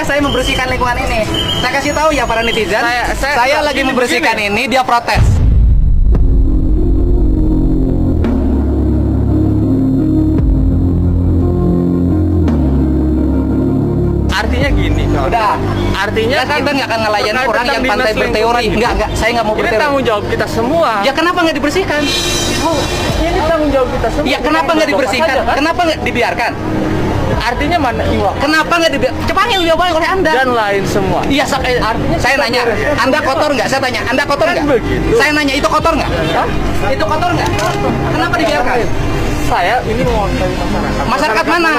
saya membersihkan lingkungan ini. Saya kasih tahu ya para netizen, saya lagi membersihkan ini, dia protes. Artinya gini, Udah. artinya Kan kita nggak akan ngelayani orang yang pantai berteori. Enggak, saya nggak mau Ini berteori. tanggung jawab kita semua. Ya kenapa nggak dibersihkan? Ini tanggung jawab kita semua. Ya kenapa nggak dibersihkan? Aja, kan? Kenapa nggak dibiarkan? Artinya mana iwa Kenapa nggak dibiarkan? Cepannya diomongin oleh Anda. dan lain semua. Iya, saya nanya, Anda kotor nggak? Saya tanya, Anda kotor nggak? begitu. Saya nanya, itu kotor nggak? Hah? Itu kotor nggak? Kenapa dibiarkan? Saya ini mewakili masyarakat. Masyarakat mana?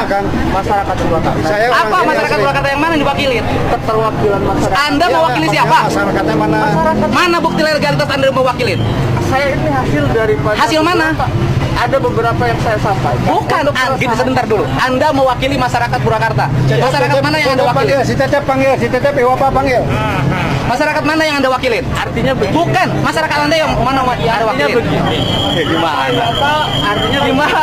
Masyarakat Purwakarta. Saya Apa masyarakat Purwakarta yang mana yang diwakilin? Keterwakilan masyarakat. Anda mewakili siapa? Masyarakatnya mana? Mana bukti legalitas Anda mewakilin? Saya ini hasil daripada Hasil mana? Ada beberapa yang saya sampaikan. Bukan, gini sebentar dulu. Anda mewakili masyarakat Purwakarta. Masyarakat mana yang Anda wakilin? Si Tetep panggil, si Tetep Iwapa panggil. Masyarakat mana yang Anda wakilin? Artinya begini. Bukan, masyarakat Anda yang mana yang Anda Artinya wakilin? begini. Gimana? Artinya Gimana?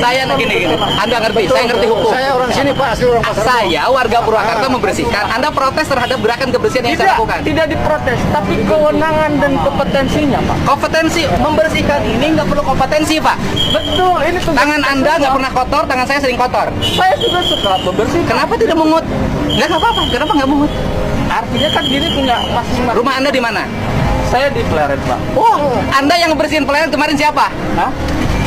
Saya gini. Anda ngerti, saya ngerti hukum. Saya orang sini Pak, asli orang pasar. Saya warga Purwakarta membersihkan. Anda protes terhadap gerakan kebersihan yang saya lakukan. Tidak diprotes, tapi kewenangan dan kompetensinya, Pak. Kompetensi membersihkan ini nggak perlu kompetensi, Pak. Betul, ini tugas Tangan kita Anda semua. nggak pernah kotor, tangan saya sering kotor. Saya juga suka membersihkan. Kenapa tidak mungut? Nggak apa-apa. Kenapa nggak mungut? Artinya kan gini punya masing-masing. Rumah Anda di mana? Saya di Pleret, Pak. Oh, Anda yang ngebersihin pelayanan kemarin siapa? Hah?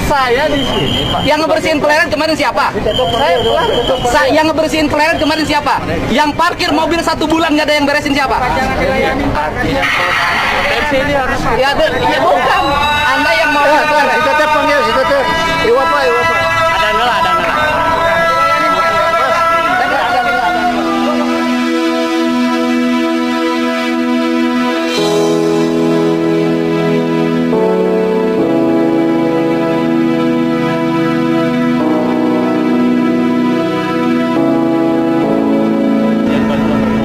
Saya di sini, Pak. Yang ngebersihin pelayanan kemarin siapa? Saya Pleret. Yang ngebersihin pelayanan kemarin siapa? Yang parkir mobil 1 bulan nggak ada yang beresin siapa? Jangan dilayani, Pak. Artinya kompetensi ini harus Ya, ya bukan. Anda yang mau Si Tetep panggil, si Tetep. Iwapa, Iwapa. ada nela.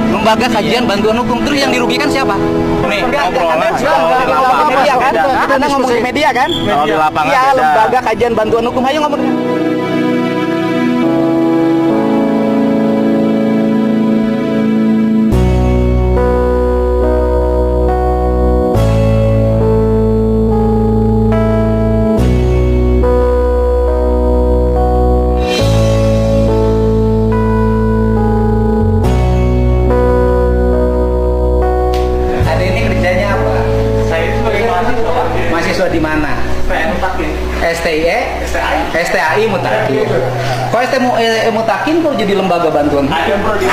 Lembaga Kajian Bantuan Hukum, terus yang dirugikan siapa? Nih, Anda obrolan. ngomong di media kan? Anda ngomong di media kan? Kalau di lapangan Iya, beda. Lembaga Kajian Bantuan Hukum, ayo ngomong. Hari ini kerjanya apa? Saya itu sebagai mahasiswa, Pak. Mahasiswa di mana? PN Takin. STIE? STAI Mutakin. Kok Mutakin kok jadi lembaga bantuan hukum? Ada prodi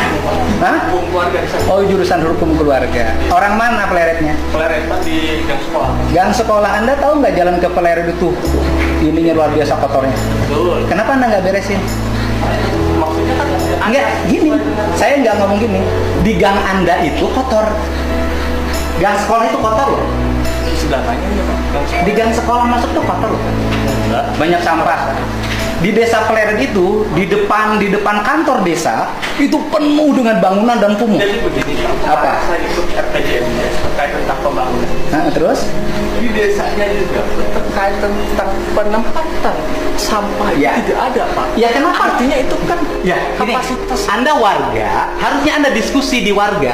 Hah? hukum keluarga di sana. Oh, jurusan hukum keluarga. Orang mana peleretnya? Pleret, Pak, di gang sekolah. Gang sekolah Anda tahu nggak jalan ke peleret itu? Ininya luar biasa kotornya. Betul. Kenapa Anda nggak beresin? Maksudnya kan Enggak, gini. Saya nggak ngomong gini. Di gang Anda itu kotor. Gang sekolah itu kotor loh. sebenarnya ya, Pak. Gang sekolah. Di gang sekolah masuk tuh kotor loh. Enggak. Banyak sampah. Di desa Pleret itu, di depan kantor desa itu penuh dengan bangunan dan kumuh. Jadi begini, Pak. Apa? Saya ikut RPJMD terkait tentang pembangunan. Nah, terus? Di desanya juga terkait tentang penempatan sampah Ya. tidak ada, Pak. Ya kenapa? Artinya itu kan Ya, gini, kapasitas. Anda warga, harusnya Anda diskusi di warga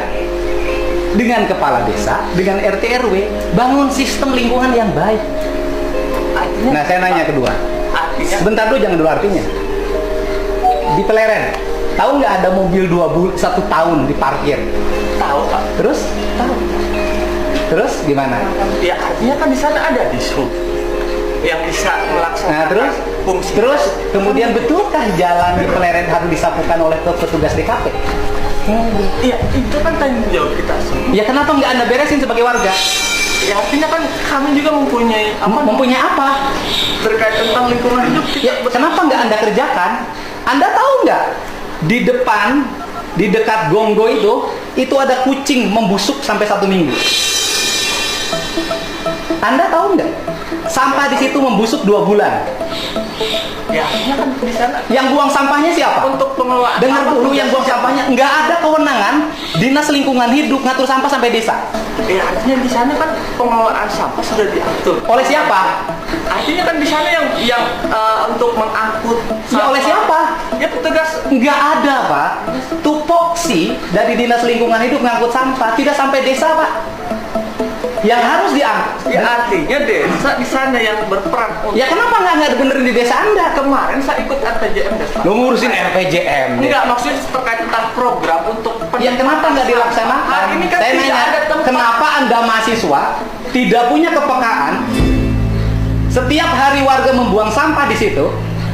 dengan kepala desa, dengan RT RW, bangun sistem lingkungan yang baik. Artinya, Nah, saya nanya kedua. artinya Sebentar dulu, jangan dulu artinya. Di Peleren, tahu nggak ada mobil 1 tahun diparkir? tahu, Pak. Terus? Tahu. Terus gimana? Ya artinya kan di sana ada dishub yang bisa melaksanakan Nah, terus? fungsi. Terus, kemudian betulkah jalan di Peleren harus disapukan oleh petugas DKP? Iya, itu kan tanggung jawab kita semua. Ya kenapa nggak Anda beresin sebagai warga? Ya artinya kan kami juga mempunyai Mempunyai apa? terkait tentang lingkungan hidup Ya, kita. kenapa nggak Anda kerjakan? Anda tahu nggak? Di depan, di dekat Gonggo itu ada kucing membusuk sampai 1 minggu. Anda tahu nggak? Sampah di situ membusuk 2 bulan. Ya artinya kan di sana Yang buang sampahnya siapa? untuk pengelolaan. Dengar sampah dulu, yang buang tugasnya sampahnya nggak ada kewenangan Dinas Lingkungan Hidup ngatur sampah sampai desa. siapa? Ya artinya di sana kan pengelolaan sampah sudah diatur. Oleh siapa? Artinya kan di sana yang untuk mengangkut Ya oleh siapa? Ya petugas. Nggak ada, Pak. polisi dari Dinas Lingkungan Hidup ngangkut sampah tidak sampai desa, Pak. Yang harus diangkut. Ya artinya desa di sana yang berperan untuk. Ya kenapa nggak benerin di desa Anda? Kemarin saya ikut RPJM desa. Lu ngurusin RPJM. Enggak, maksudnya terkait tentang program untuk Ya kenapa nggak dilaksanakan? Hari ini kan Saya tidak nanya, ada tempat. kenapa Anda mahasiswa tidak punya kepekaan? Setiap hari warga membuang sampah di situ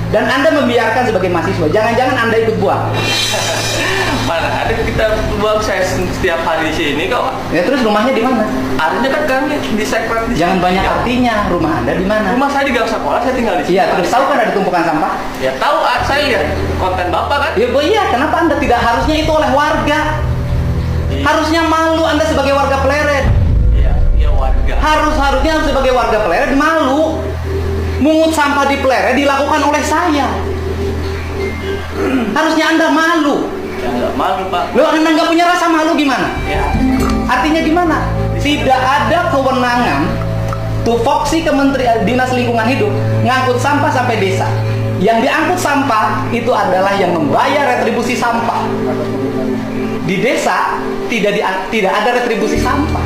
dan Anda membiarkan sebagai mahasiswa. Jangan-jangan Anda ikut buang. Mana ada kita buang saya setiap hari di sini kok. Ya terus rumahnya di mana? Artinya kan kami di sekret di Jangan sini. banyak Ya. artinya. Rumah Anda di mana? Rumah saya di Gang Sekolah, saya tinggal di sini. Iya, terus tahu kan ada tumpukan sampah? Ya tahu, saya lihat konten Bapak kan. Ya, Bu, iya. Kenapa Anda tidak harusnya itu oleh warga? Iya. Harusnya malu Anda sebagai warga Pleret. Iya, iya warga. Harusnya sebagai warga Pleret malu. Mungut sampah di Pleret dilakukan oleh saya. Harusnya Anda malu. Ya enggak malu, Pak. Loh, Anda nggak punya rasa malu gimana? Ya. Artinya gimana? Tidak ada kewenangan tupoksi Kementerian Dinas Lingkungan Hidup ngangkut sampah sampai desa. Yang diangkut sampah itu adalah yang membayar retribusi sampah. Di desa tidak ada retribusi sampah.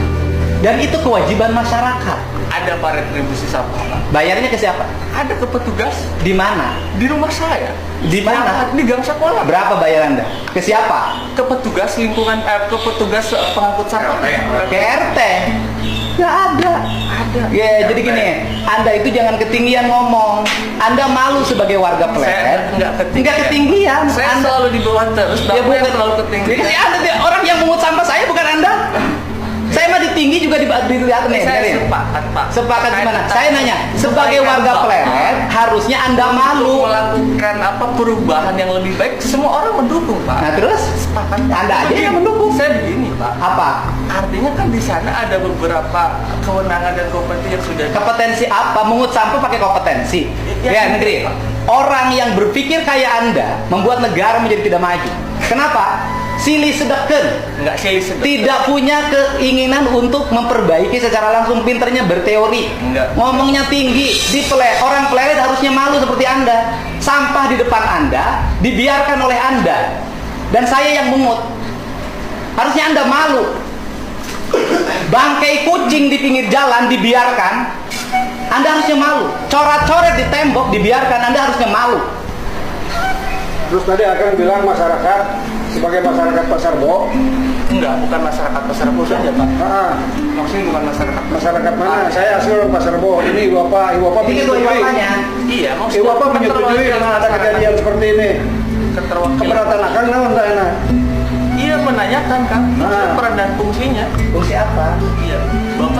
Dan itu kewajiban masyarakat. Ada Pak retribusi sampah, Pak. Bayarnya ke siapa? Ada ke petugas Di mana? di rumah saya. Di mana? Di Gang Sekolah. Berapa bayar Anda? Ke siapa? Ke petugas lingkungan, ke petugas pengangkut sampah. Ke RT. Nggak ada. Ada. Ya, jadi gini, Anda itu jangan ketinggian ngomong. Anda malu sebagai warga Saya Pleret. nggak ketinggian. Nggak ketinggian. Saya Anda, selalu di bawah terus. ya Bapak yang bukan selalu ketinggian. Ya, Anda orang yang mengut sampah saya bukan Anda. Saya mah ditinggi juga dilihat nih. Saya dengerin. sepakat, Pak. Sepakat Terkait gimana? tentang Saya nanya, sebagai kebaikan warga Bapak Pleret, harusnya Anda malu. untuk melakukan apa perubahan yang lebih baik, semua orang mendukung, Pak. Nah, terus Sepakat. Anda aja yang mendukung. Saya begini, Pak. Apa? Artinya kan di sana ada beberapa kewenangan dan kompetensi yang sudah Kompetensi apa? Mengut sampah pakai kompetensi. Ya, Ya, negeri. Orang yang berpikir kayak Anda membuat negara menjadi tidak maju. Kenapa? Silih sedeken. nggak silih sedekah. Tidak punya keinginan untuk memperbaiki secara langsung, pinternya berteori. Enggak. Ngomongnya tinggi. Orang Pleret harusnya malu seperti Anda. Sampah di depan Anda dibiarkan oleh Anda. Dan saya yang mengut. Harusnya Anda malu. Bangkai kucing di pinggir jalan dibiarkan. Anda harusnya malu. Coret-coret di tembok dibiarkan. Anda harusnya malu. Terus tadi akan bilang masyarakat sebagai masyarakat Pasar Bo. Enggak, bukan masyarakat Pasar Bo saja, Pak. Maksudnya bukan masyarakat. Masyarakat mana? Saya asli orang Pasar Bo. Ini Ibu Bapak Ini ketua menyetujui. bapaknya. Iya, Ibu Bapak menyetujui dengan ada kejadian seperti ini. keterwakilan. Keberatan akan naon tak enak? Iya, menanyakan kan Ah. peran dan fungsinya. Fungsi apa? Iya, Bapak